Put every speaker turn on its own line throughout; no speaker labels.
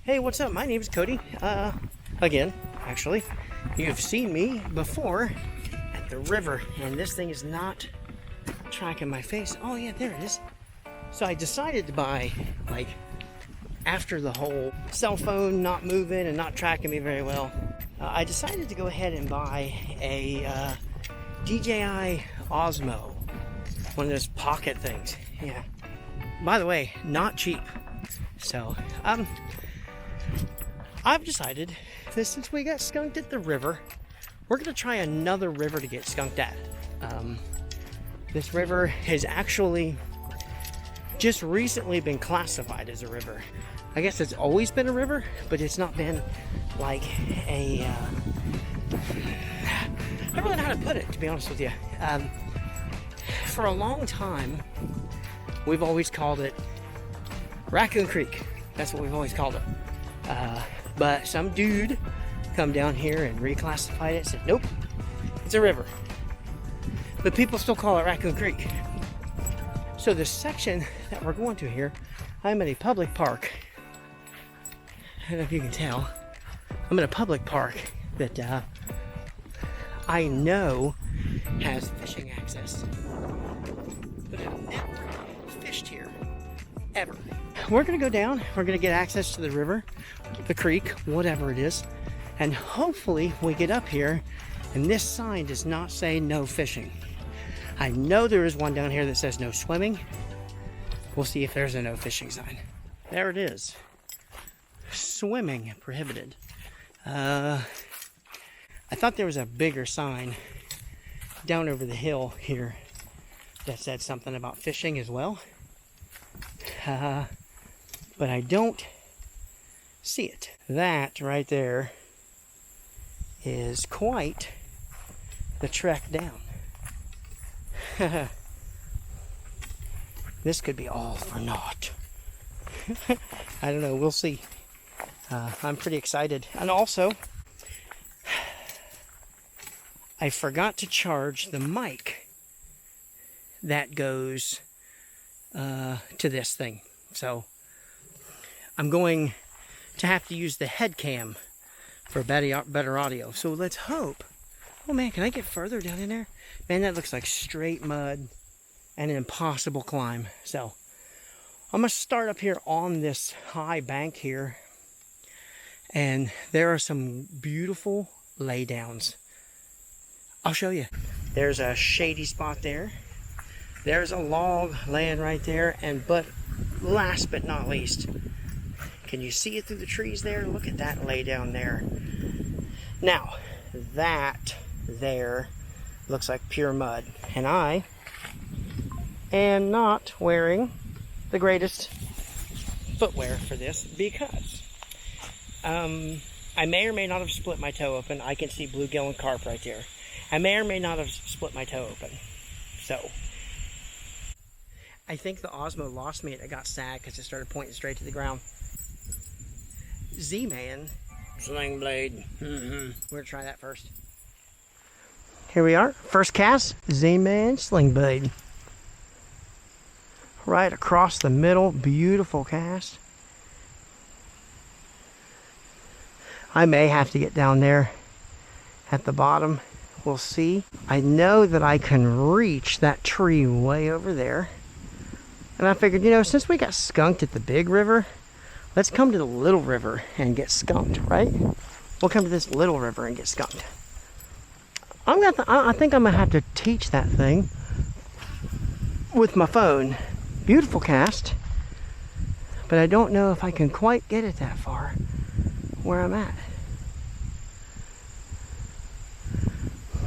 Hey, what's up? My name is Cody. Again, actually, you've seen me before at the river, and this thing is not tracking my face. Oh yeah, there it is. So I decided to buy, like, after the whole cell phone not moving and not tracking me very well, I decided to go ahead and buy a DJI Osmo, one of those pocket things. Yeah. By the way, not cheap. So, I've decided that since we got skunked at the river, we're going to try another river to get skunked at. This river has actually just recently been classified as a river. I guess it's always been a river, but it's not been like a... I don't really know how to put it, to be honest with you. For a long time, we've always called it Raccoon Creek. That's what we've always called it. But some dude come down here and reclassified it and said, nope, it's a river. But people still call it Raccoon Creek. So the section that we're going to here, I'm at a public park. I don't know if you can tell. I'm in a public park that I know has fishing access. But I've never fished here, ever. We're gonna go down, we're gonna get access to the river, the creek, whatever it is, and hopefully we get up here and this sign does not say no fishing. I know there is one down here that says no swimming. We'll see if there's a no fishing sign. There it is. Swimming prohibited. I thought there was a bigger sign down over the hill here that said something about fishing as well. But I don't see it. That right there is quite the trek down. This could be all for naught. I don't know, we'll see. I'm pretty excited. And also, I forgot to charge the mic that goes to this thing. So I'm going to have to use the head cam for better audio. So let's hope. Oh man, can I get further down in there? Man, that looks like straight mud and an impossible climb. So I'm going to start up here on this high bank here. And there are some beautiful laydowns. I'll show you. There's a shady spot there. There's a log laying right there. And last but not least, can you see it through the trees there? Look at that lay down there. Now, that there looks like pure mud. And I am not wearing the greatest footwear for this because I may or may not have split my toe open. I can see bluegill and carp right there. I may or may not have split my toe open. So, I think the Osmo lost me and it got sad because it started pointing straight to the ground. Z-Man sling blade. We're gonna try that first. Here we are. First cast, Z-Man sling blade. Right across the middle. Beautiful cast. I may have to get down there at the bottom. We'll see. I know that I can reach that tree way over there. And I figured, since we got skunked at the big river, let's come to the little river and get skunked, right? We'll come to this little river and get skunked. I think I'm going to have to teach that thing with my phone. Beautiful cast. But I don't know if I can quite get it that far where I'm at.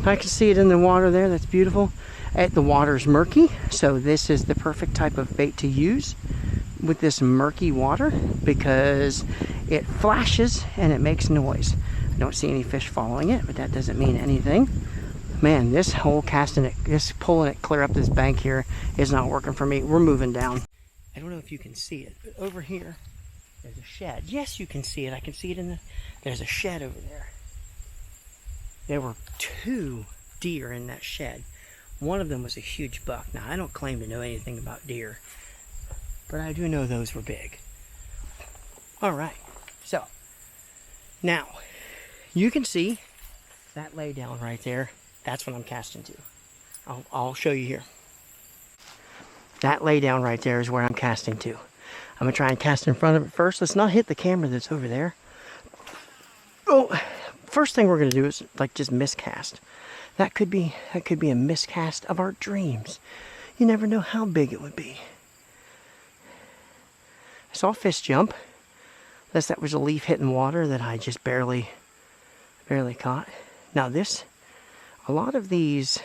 I can see it in the water there. That's beautiful. The water's murky, so this is the perfect type of bait to use with this murky water because it flashes and it makes noise. I don't see any fish following it, but that doesn't mean anything. Man, this whole casting it, just pulling it clear up this bank here is not working for me. We're moving down. I don't know if you can see it, but over here there's a shed. Yes, you can see it. I can see it there's a shed over there. There were 2 deer in that shed. One of them was a huge buck. Now, I don't claim to know anything about deer, but I do know those were big. All right. So, now, you can see that lay down right there. That's what I'm casting to. I'll show you here. That lay down right there is where I'm casting to. I'm going to try and cast in front of it first. Let's not hit the camera that's over there. Oh, first thing we're going to do is like just miscast. That could be a miscast of our dreams. You never know how big it would be. I saw a fish jump. Unless that was a leaf hitting water that I just barely caught. Now this, a lot of these,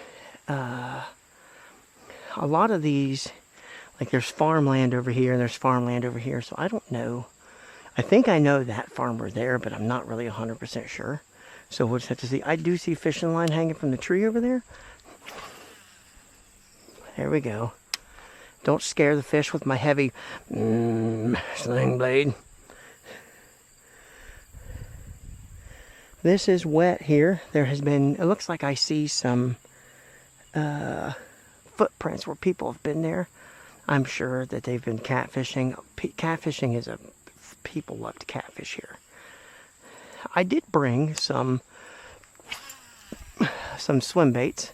like there's farmland over here and there's farmland over here, so I don't know. I think I know that farmer there, but I'm not really 100% sure. So we'll just have to see. I do see fishing line hanging from the tree over there. There we go. Don't scare the fish with my heavy sling blade. This is wet here. There has been, it looks like I see some footprints where people have been there. I'm sure that they've been catfishing. Catfishing is people love to catfish here. I did bring some swim baits.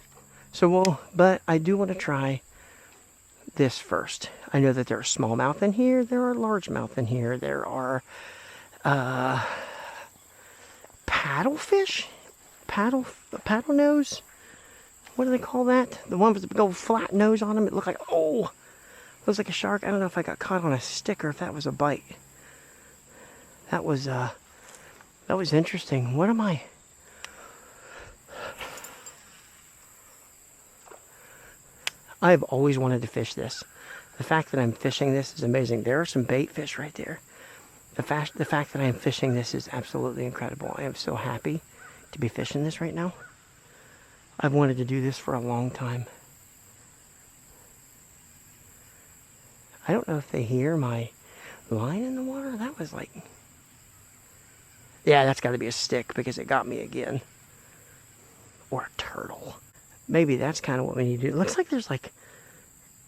But I do want to try this first. I know that there are smallmouth in here. There are largemouth in here. There are paddlefish? Paddle nose? What do they call that? The one with the big old flat nose on them. It looked like, oh, looks like a shark. I don't know if I got caught on a stick or if that was a bite. That was interesting. What am I? I've always wanted to fish this. The fact that I'm fishing this is amazing. There are some bait fish right there. The fact that I am fishing this is absolutely incredible. I am so happy to be fishing this right now. I've wanted to do this for a long time. I don't know if they hear my line in the water. That was like... Yeah, that's got to be a stick because it got me again. Or a turtle. Maybe that's kind of what we need to do. It looks like there's like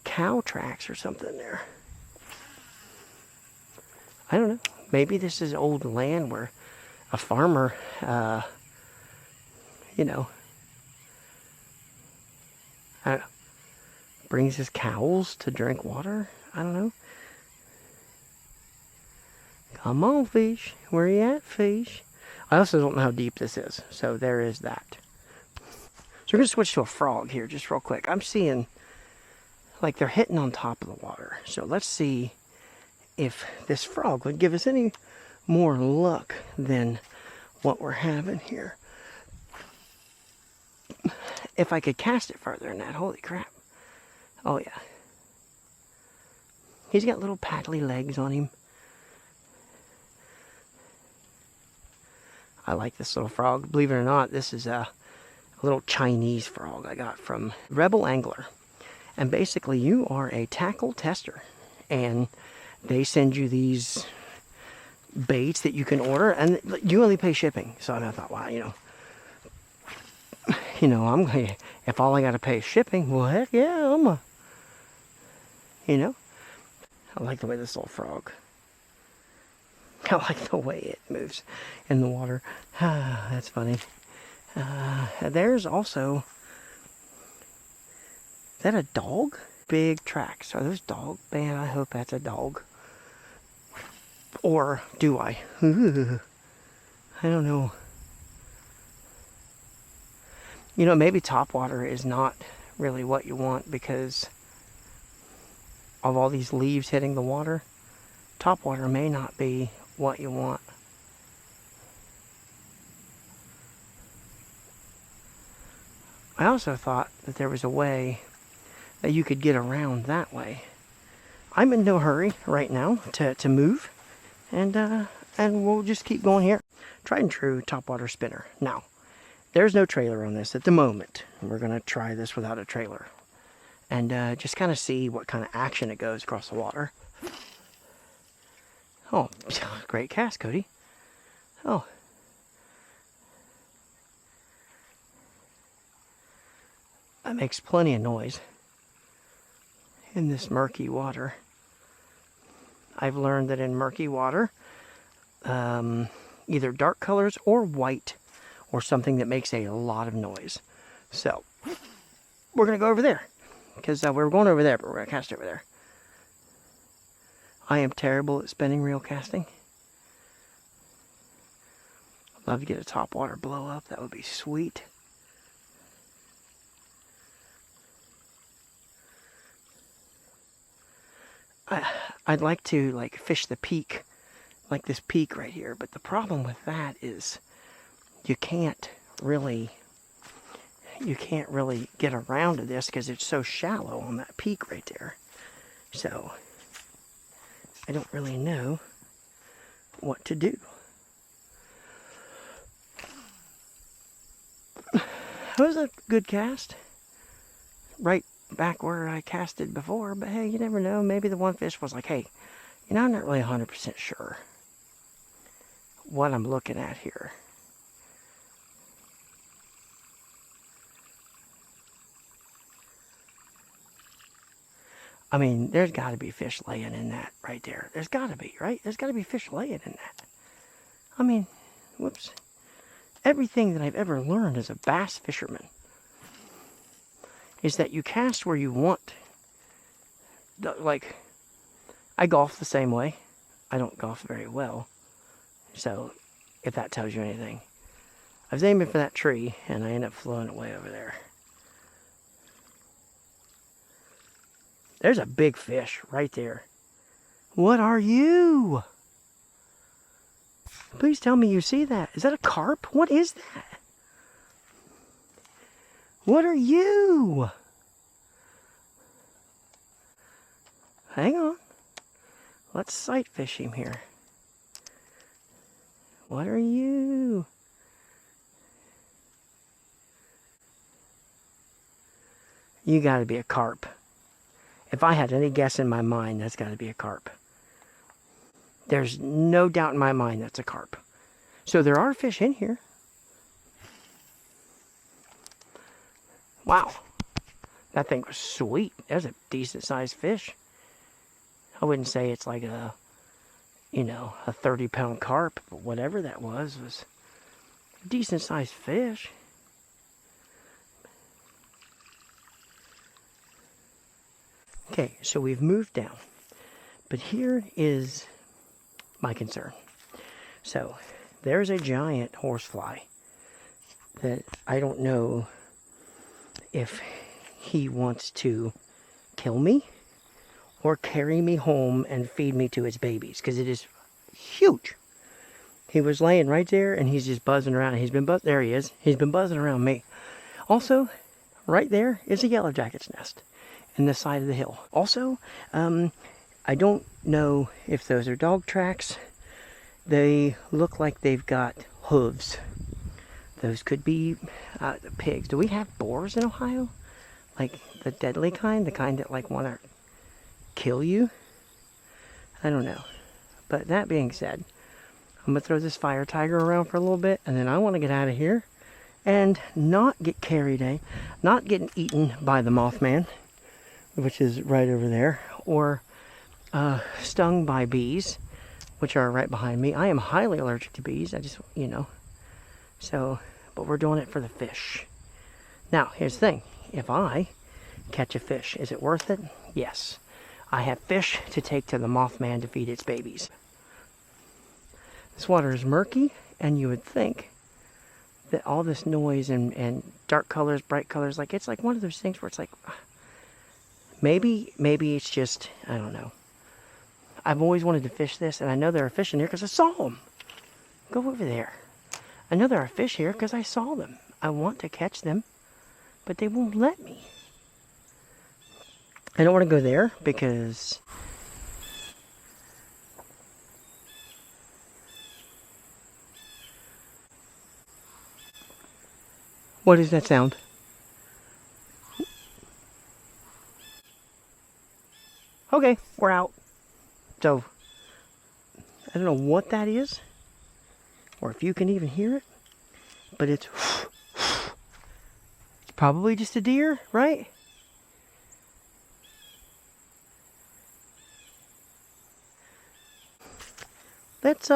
cow tracks or something there. I don't know. Maybe this is old land where a farmer, you know, I don't know, brings his cows to drink water. I don't know. Come on, fish. Where you at, fish? I also don't know how deep this is, so there is that. So we're going to switch to a frog here just real quick. I'm seeing, like, they're hitting on top of the water. So let's see if this frog would give us any more luck than what we're having here. If I could cast it farther than that, holy crap. Oh, yeah. He's got little paddly legs on him. I like this little frog. Believe it or not, this is a little Chinese frog I got from Rebel Angler. And basically, you are a tackle tester. And they send you these baits that you can order, and you only pay shipping. So I thought, wow, I'm going, if all I got to pay is shipping, well, heck yeah, I like the way this little frog, I like the way it moves in the water. That's funny. There's also, is that a dog? Big tracks. Are those dog? Man, I hope that's a dog. Or do I? I don't know. Maybe topwater is not really what you want because of all these leaves hitting the water. Topwater may not be what you want. I also thought that there was a way that you could get around that way. I'm in no hurry right now to move, and we'll just keep going here. Tried and true topwater spinner. Now, there's no trailer on this at the moment. We're going to try this without a trailer, and just kind of see what kind of action it goes across the water. Oh, great cast, Cody. Oh. That makes plenty of noise in this murky water. I've learned that in murky water, either dark colors or white or something that makes a lot of noise. So we're going to go over there because we were going over there, but we're going to cast over there. I am terrible at spinning reel casting. I'd love to get a topwater blow up. That would be sweet. I'd like to like fish the peak, like this peak right here, but the problem with that is you can't really get around to this because it's so shallow on that peak right there. So I don't really know what to do. It was a good cast. Right back where I casted before, but hey, you never know. Maybe the one fish was like, hey, you know, I'm not really 100% sure what I'm looking at here. I mean, there's got to be fish laying in that right there. There's got to be, right? There's got to be fish laying in that. I mean, whoops. Everything that I've ever learned as a bass fisherman is that you cast where you want. Like, I golf the same way. I don't golf very well. So, if that tells you anything. I was aiming for that tree, and I ended up floating away over there. There's a big fish right there. What are you? Please tell me you see that. Is that a carp? What is that? What are you? Hang on. Let's sight fish him here. What are you? You gotta be a carp. If I had any guess in my mind, that's gotta be a carp. There's no doubt in my mind that's a carp. So there are fish in here. Wow. That thing was sweet. That's a decent sized fish. I wouldn't say it's like a, you know, a 30-pound carp, but whatever that was a decent sized fish. Okay, so we've moved down. But here is my concern. So, there's a giant horsefly that I don't know if he wants to kill me or carry me home and feed me to its babies, because it is huge. He was laying right there and he's just buzzing around. There he is. He's been buzzing around me. Also, right there is a yellow jacket's nest in the side of the hill. Also, I don't know if those are dog tracks. They look like they've got hooves. Those could be pigs. Do we have boars in Ohio? Like the deadly kind? The kind that like want to kill you? I don't know. But that being said, I'm going to throw this fire tiger around for a little bit, and then I want to get out of here and not get carried away, not getting eaten by the mothman, which is right over there, or stung by bees, which are right behind me. I am highly allergic to bees. I just, you know. So, but we're doing it for the fish. Now, here's the thing. If I catch a fish, is it worth it? Yes. I have fish to take to the mothman to feed its babies. This water is murky, and you would think that all this noise and dark colors, bright colors, like it's like one of those things where it's like, maybe it's just, I don't know. I've always wanted to fish this, and I know there are fish in here because I saw them. Go over there. I know there are fish here because I saw them. I want to catch them, but they won't let me. I don't want to go there because what is that sound? Okay, we're out. So, I don't know what that is, or if you can even hear it, but it's probably just a deer, right? Let's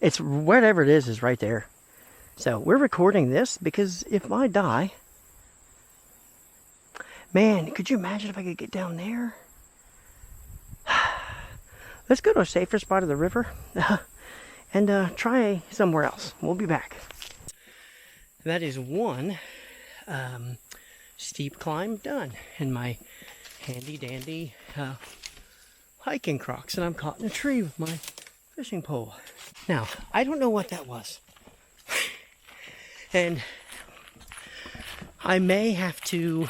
It's whatever it is right there. So we're recording this because if I die, man, could you imagine if I could get down there? Let's go to a safer spot of the river and try somewhere else. We'll be back. That is one steep climb done in my handy dandy hiking Crocs, and I'm caught in a tree with my fishing pole. Now, I don't know what that was. And I may have to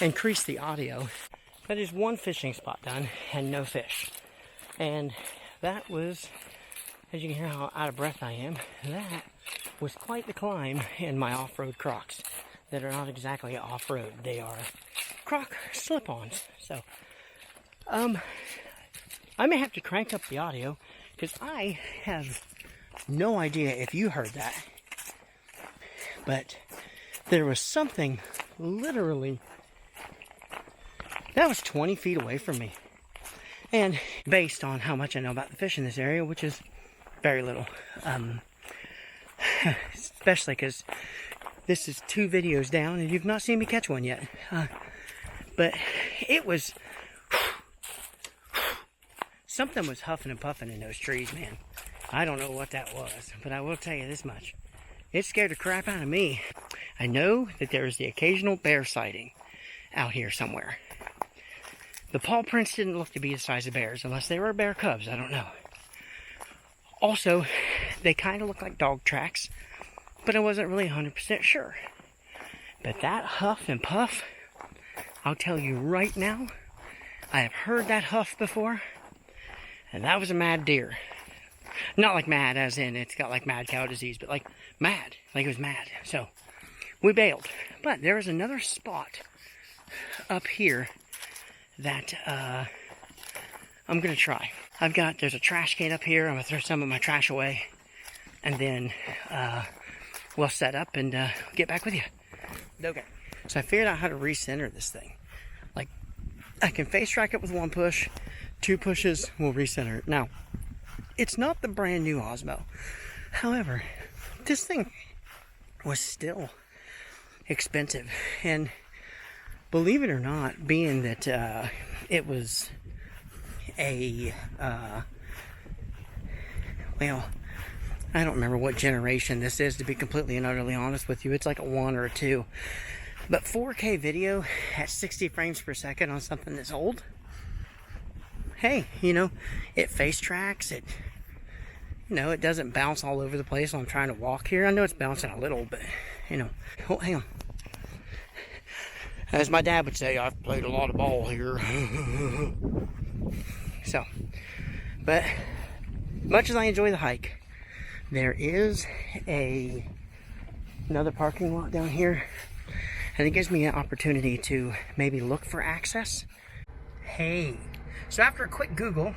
increase the audio. That is one fishing spot done and no fish. And that was, as you can hear how out of breath I am, that was quite the climb in my off-road Crocs that are not exactly off-road. They are Croc slip-ons. So, I may have to crank up the audio because I have no idea if you heard that. But there was something literally that was 20 feet away from me. And based on how much I know about the fish in this area, which is very little, especially because this is 2 videos down and you've not seen me catch one yet. But it was, something was huffing and puffing in those trees, man. I don't know what that was, but I will tell you this much. It scared the crap out of me. I know that there is the occasional bear sighting out here somewhere. The paw prints didn't look to be the size of bears, unless they were bear cubs, I don't know. Also, they kind of look like dog tracks, but I wasn't really 100% sure. But that huff and puff, I'll tell you right now, I have heard that huff before, and that was a mad deer. Not like mad as in it's got like mad cow disease, but like mad, like it was mad. So we bailed. But there is another spot up here that I'm gonna try. There's a trash can up here. I'm gonna throw some of my trash away, and then we'll set up and get back with you. Okay. So I figured out how to recenter this thing. Like, I can face track it with 1 push, 2 pushes will recenter it. Now, it's not the brand new Osmo. However, this thing was still expensive. And believe it or not, being that it was a, well, I don't remember what generation this is, to be completely and utterly honest with you. It's like a 1 or a 2. But 4K video at 60 frames per second on something that's old, hey, you know, it face tracks, it doesn't bounce all over the place while I'm trying to walk here. I know it's bouncing a little, but, you know, oh, hang on. As my dad would say, I've played a lot of ball here. So, but much as I enjoy the hike, there is another parking lot down here, and it gives me an opportunity to maybe look for access. Hey, so after a quick Google,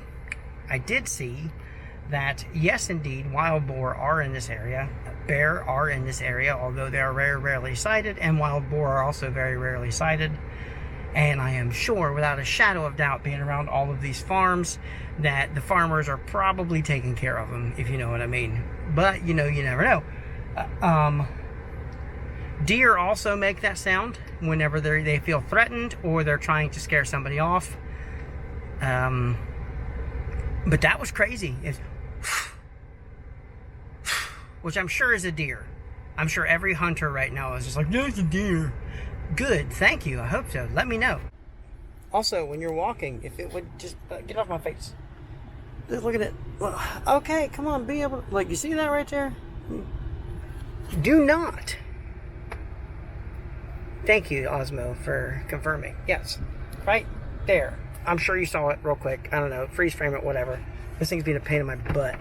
I did see that yes, indeed, wild boar are in this area, bear are in this area, although they are very rarely sighted, and wild boar are also very rarely sighted. And I am sure, without a shadow of doubt, being around all of these farms, that the farmers are probably taking care of them, if you know what I mean. But, you know, you never know. Deer also make that sound whenever they feel threatened or they're trying to scare somebody off. But that was crazy. It's which I'm sure is a deer. I'm sure every hunter right now is just like, there's a deer. Good, thank you, I hope so. Let me know. Also, when you're walking, if it would just, get off my face. Just look at it. Okay, come on, be able to, like, you see that right there? Do not. Thank you, Osmo, for confirming. Yes, right there. I'm sure you saw it real quick. I don't know, freeze frame it, whatever. This thing's being a pain in my butt.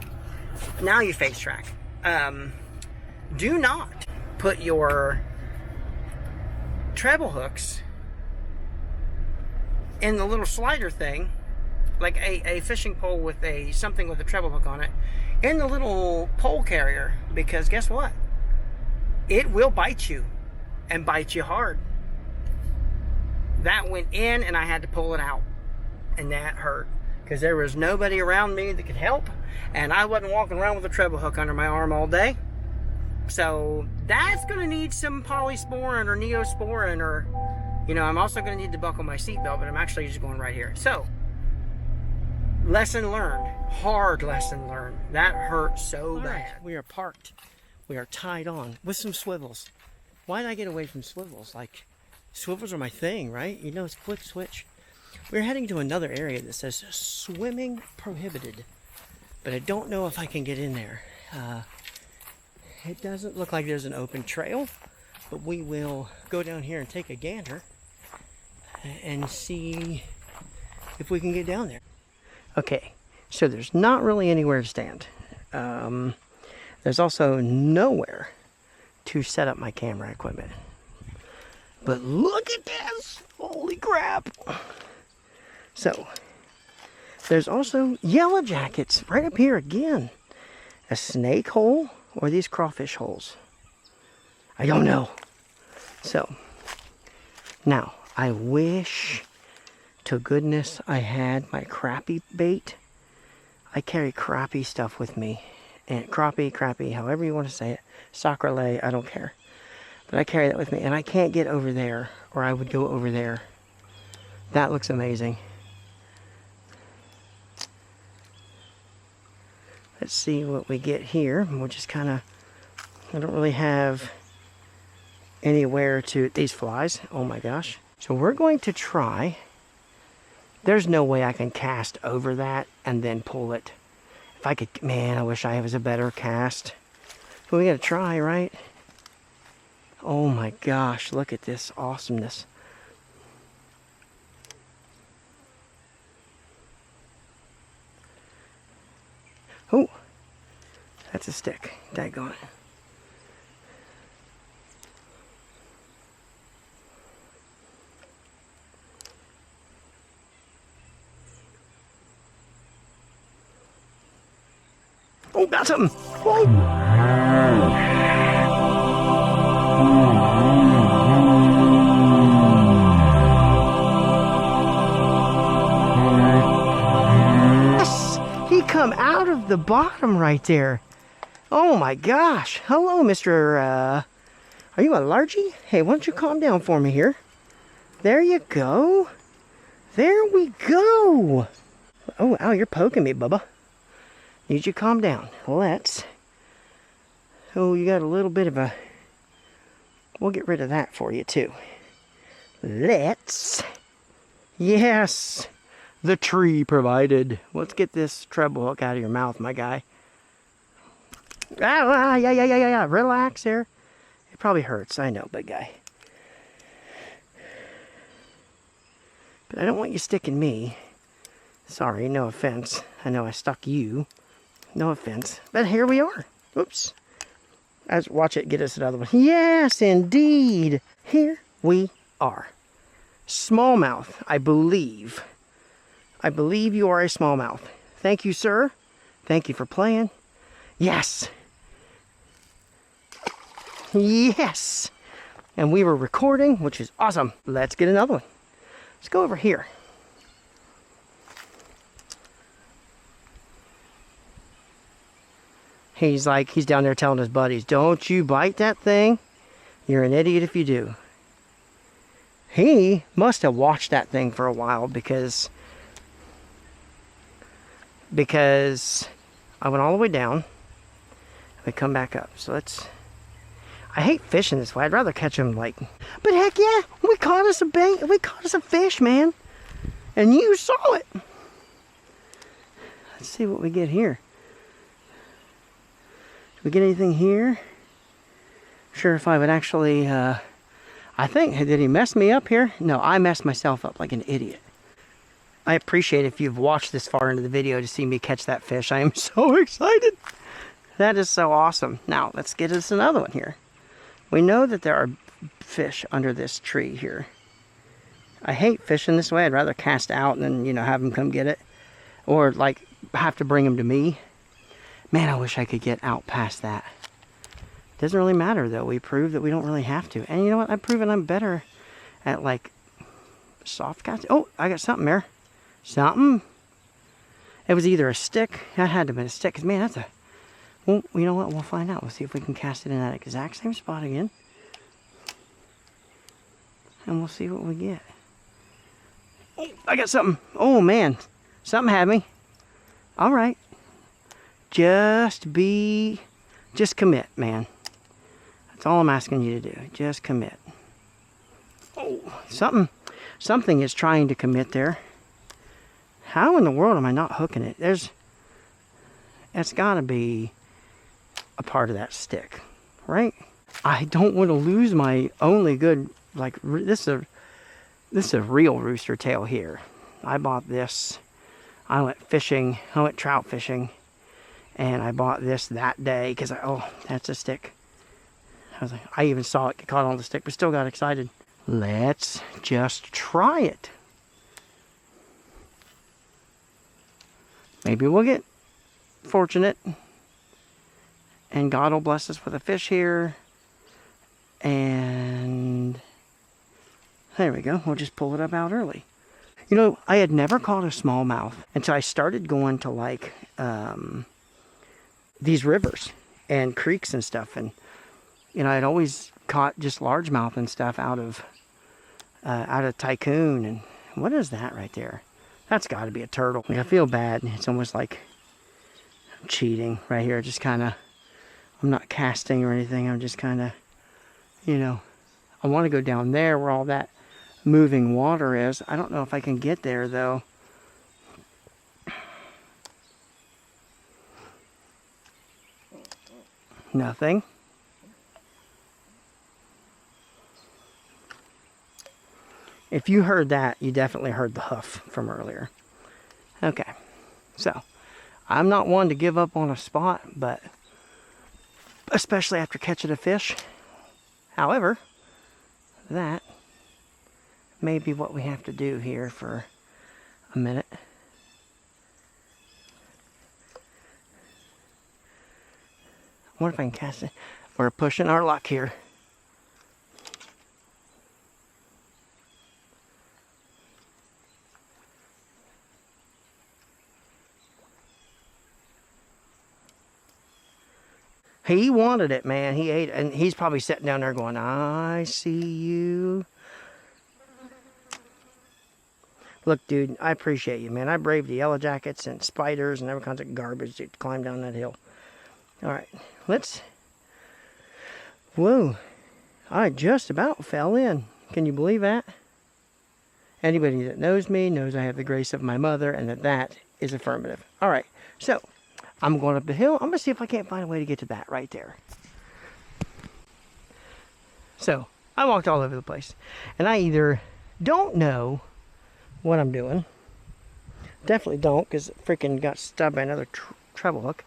Now you face track. Do not put your treble hooks in the little slider thing, like a fishing pole with something with a treble hook on it, in the little pole carrier, because guess what? It will bite you, and bite you hard. That went in and I had to pull it out, and that hurt. because there was nobody around me that could help, and I wasn't walking around with a treble hook under my arm all day. So that's going to need some polysporin or neosporin, or, you know, I'm also going to need to buckle my seatbelt, but I'm actually just going right here. So, lesson learned. Hard lesson learned. That hurt so bad. Right, we are parked. We are tied on with some swivels. Why did I get away from swivels? Like, swivels are my thing, right? You know, it's quick switch. We're heading to another area that says swimming prohibited, but I don't know if I can get in there. It doesn't look like there's an open trail, but we will go down here and take a gander and see if we can get down there. Okay, so there's not really anywhere to stand. There's also nowhere to set up my camera equipment. But look at this! Holy crap! So, there's also yellow jackets right up here again. A snake hole or these crawfish holes? I don't know. So, now, I wish to goodness I had my crappie bait. I carry crappie stuff with me. And crappie, however you want to say it. Sacrele, I don't care. But I carry that with me, and I can't get over there, or I would go over there. That looks amazing. Let's see what we get here. We'll just kind of, I don't really have anywhere to, these flies, oh my gosh. So we're going to try, there's no way I can cast over that and then pull it. If I could, man, I wish I was a better cast. But we gotta try, right? Oh my gosh, look at this awesomeness. Oh, that's a stick. Daggone it. Oh, got something! Whoa! Come out of the bottom right there. Oh my gosh. Hello, Mr. Are you a largie? Hey, why don't you calm down for me here? There you go. There we go. Oh, ow, you're poking me, Bubba. Need you to calm down. Let's. Oh, you got a little bit of a. We'll get rid of that for you, too. Let's. Yes. The tree provided. Let's get this treble hook out of your mouth, my guy. Yeah. Relax there. It probably hurts. I know, big guy. But I don't want you sticking me. Sorry, no offense. I know I stuck you. No offense. But here we are. Oops. Let's watch it get us another one. Yes, indeed. Here we are. Smallmouth, I believe. I believe you are a smallmouth. Thank you, sir. Thank you for playing. Yes. Yes. And we were recording, which is awesome. Let's get another one. Let's go over here. He's down there telling his buddies, don't you bite that thing. You're an idiot if you do. He must have watched that thing for a while because I went all the way down. We come back up. So let's. I hate fishing this way. I'd rather catch them like. But heck yeah, we caught us a bait. We caught us a fish, man. And you saw it. Let's see what we get here. Do we get anything here? Sure, if I would actually. I think, did he mess me up here? No, I messed myself up like an idiot. I appreciate if you've watched this far into the video to see me catch that fish. I am so excited. That is so awesome. Now, let's get us another one here. We know that there are fish under this tree here. I hate fishing this way. I'd rather cast out and then, you know, have them come get it. Or, like, have to bring them to me. Man, I wish I could get out past that. Doesn't really matter, though. We proved that we don't really have to. And you know what? I've proven I'm better at, like, soft casting. Oh, I got something there. Something. It was either a stick. That had to have been a stick. Because, man, that's a... Well, you know what? We'll find out. We'll see if we can cast it in that exact same spot again. And we'll see what we get. Oh, I got something. Oh, man. Something had me. All right. Just commit, man. That's all I'm asking you to do. Just commit. Oh, something is trying to commit there. How in the world am I not hooking it? It's got to be a part of that stick, right? I don't want to lose my only good, like, this is a real rooster tail here. I bought this. I went fishing. I went trout fishing. And I bought this that day because oh, that's a stick. I even saw it get caught on the stick, but still got excited. Let's just try it. Maybe we'll get fortunate. And God will bless us with a fish here. And there we go. We'll just pull it up out early. You know, I had never caught a smallmouth until I started going to like these rivers and creeks and stuff. And, you know, I'd always caught just largemouth and stuff out of Tycoon. And what is that right there? That's got to be a turtle. Like, I feel bad. It's almost like I'm cheating right here. Just kind of, I'm not casting or anything. I'm just kind of, you know, I want to go down there where all that moving water is. I don't know if I can get there though. Nothing. If you heard that, you definitely heard the hoof from earlier. Okay, so I'm not one to give up on a spot, but especially after catching a fish. However, that may be what we have to do here for a minute. I wonder if I can cast it. We're pushing our luck here. He wanted it, man. He ate it. And he's probably sitting down there going, I see you. Look, dude, I appreciate you, man. I braved the yellow jackets and spiders and every kinds of garbage to climb down that hill. All right, let's... Whoa. I just about fell in. Can you believe that? Anybody that knows me knows I have the grace of my mother and that is affirmative. All right, so I'm going up the hill. I'm going to see if I can't find a way to get to that right there. So, I walked all over the place. And I either don't know what I'm doing. Definitely don't, because it freaking got stubbed by another treble hook.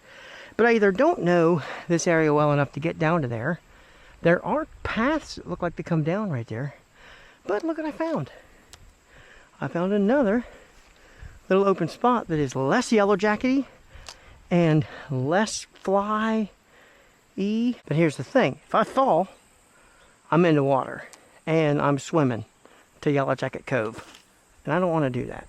But I either don't know this area well enough to get down to there. There are paths that look like they come down right there. But look what I found. I found another little open spot that is less yellow jackety and less fly-y. But here's the thing. If I fall, I'm in the water. And I'm swimming to Yellow Jacket Cove. And I don't want to do that.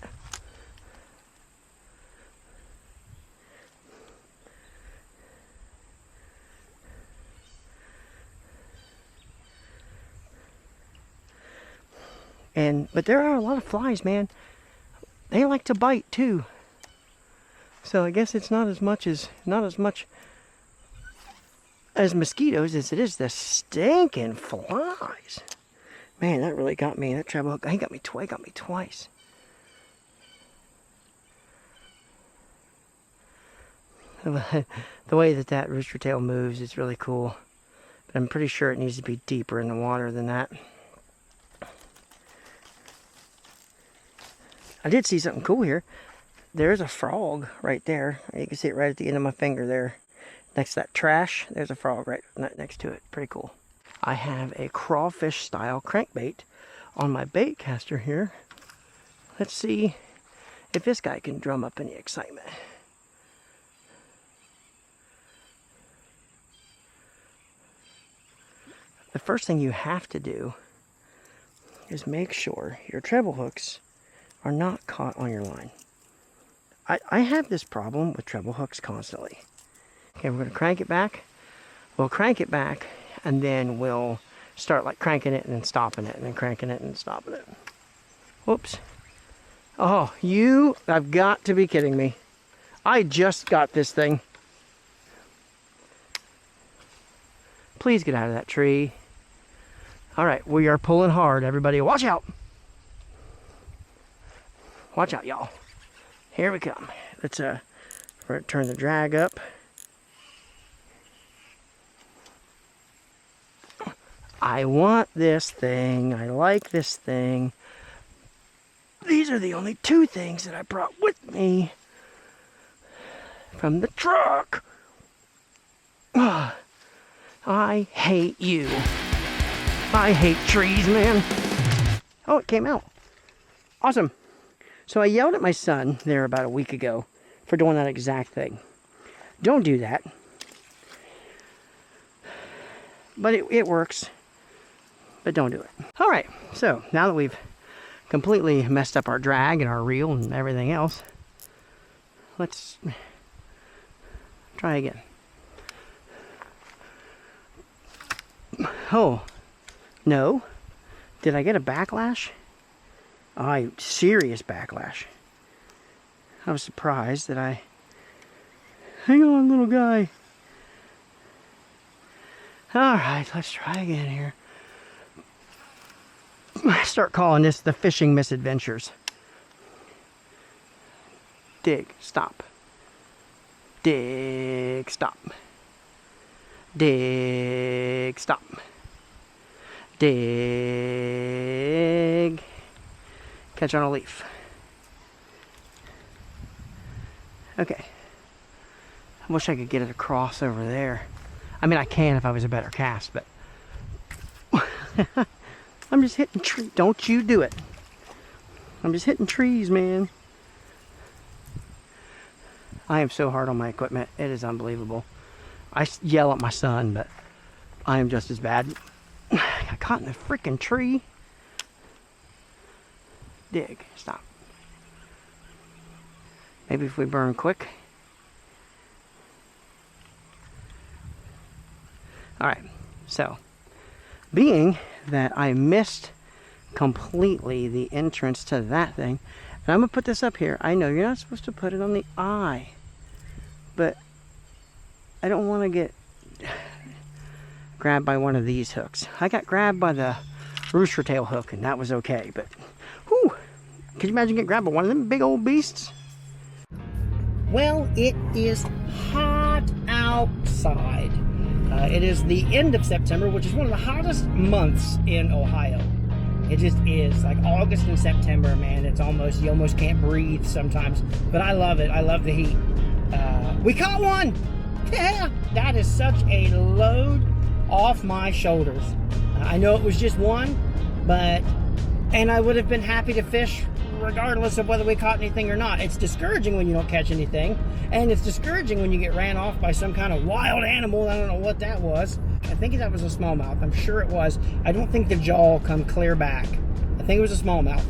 But there are a lot of flies, man. They like to bite too. So I guess it's not as much as mosquitoes as it is the stinking flies. Man, that really got me. That treble hook, he got me twice. The way that rooster tail moves is really cool. But I'm pretty sure it needs to be deeper in the water than that. I did see something cool here. There's a frog right there. You can see it right at the end of my finger there. Next to that trash, there's a frog right next to it. Pretty cool. I have a crawfish style crankbait on my bait caster here. Let's see if this guy can drum up any excitement. The first thing you have to do is make sure your treble hooks are not caught on your line. I have this problem with treble hooks constantly. Okay, we're going to crank it back. We'll crank it back, and then we'll start like cranking it and then stopping it, and then cranking it and stopping it. Whoops. Oh, you have got to be kidding me. I just got this thing. Please get out of that tree. All right, we are pulling hard, everybody. Watch out. Watch out, y'all. Here we come. Let's turn the drag up. I want this thing. I like this thing. These are the only two things that I brought with me from the truck. I hate you. I hate trees, man. Oh, it came out. Awesome. So I yelled at my son there about a week ago for doing that exact thing. Don't do that. But it works. But don't do it. All right. So now that we've completely messed up our drag and our reel and everything else, let's try again. Oh, no. Did I get a backlash? Serious backlash. I was surprised that I... Hang on, little guy. Alright, let's try again here. I start calling this the fishing misadventures. Dig, stop. Dig, stop. Dig, stop. Dig. Catch on a leaf. Okay. I wish I could get it across over there. I mean, I can if I was a better cast, but... I'm just hitting trees. Don't you do it. I'm just hitting trees, man. I am so hard on my equipment. It is unbelievable. I yell at my son, but I am just as bad. I got caught in the freaking tree. Dig. Stop. Maybe if we burn quick. Alright. So, being that I missed completely the entrance to that thing, and I'm going to put this up here. I know you're not supposed to put it on the eye, but I don't want to get grabbed by one of these hooks. I got grabbed by the rooster tail hook, and that was okay, but whew, could you imagine getting grabbed by one of them big old beasts? Well, it is hot outside. It is the end of September, which is one of the hottest months in Ohio. It just is. Like August and September, man, it's almost, you almost can't breathe sometimes. But I love it. I love the heat. We caught one! Yeah! That is such a load off my shoulders. I know it was just one, and I would have been happy to fish regardless of whether we caught anything or not. It's discouraging when you don't catch anything, and it's discouraging when you get ran off by some kind of wild animal. I don't know what that was. I think that was a smallmouth. I'm sure it was. I don't think the jaw come clear back. I think it was a smallmouth.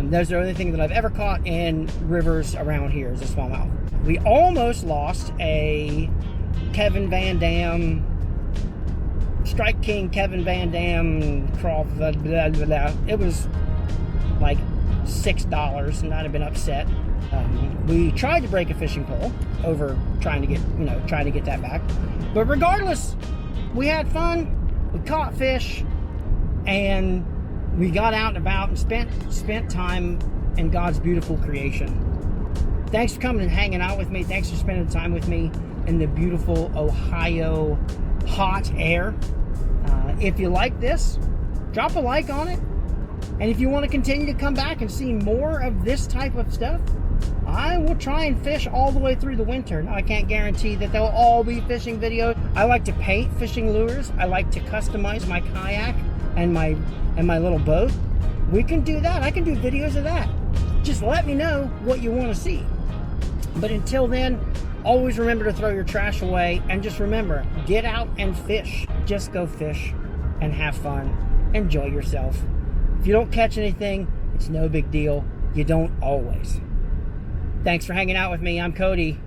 Those are the only thing that I've ever caught in rivers around here is a smallmouth. We almost lost a Kevin Van Dam, Strike King Kevin Van Dam crawl. It was like $6, and I'd have been upset. We tried to break a fishing pole over trying to get that back. But regardless, we had fun. We caught fish, and we got out and about and spent time in God's beautiful creation. Thanks for coming and hanging out with me. Thanks for spending time with me in the beautiful Ohio hot air. If you like this, drop a like on it. And if you want to continue to come back and see more of this type of stuff, I will try and fish all the way through the winter. Now, I can't guarantee that they'll all be fishing videos. I like to paint fishing lures. I like to customize my kayak and my little boat. We can do that. I can do videos of that. Just let me know what you want to see. But until then, always remember to throw your trash away, and just remember, get out and fish. Just go fish and have fun. Enjoy yourself. If you don't catch anything, it's no big deal. You don't always. Thanks for hanging out with me. I'm Cody.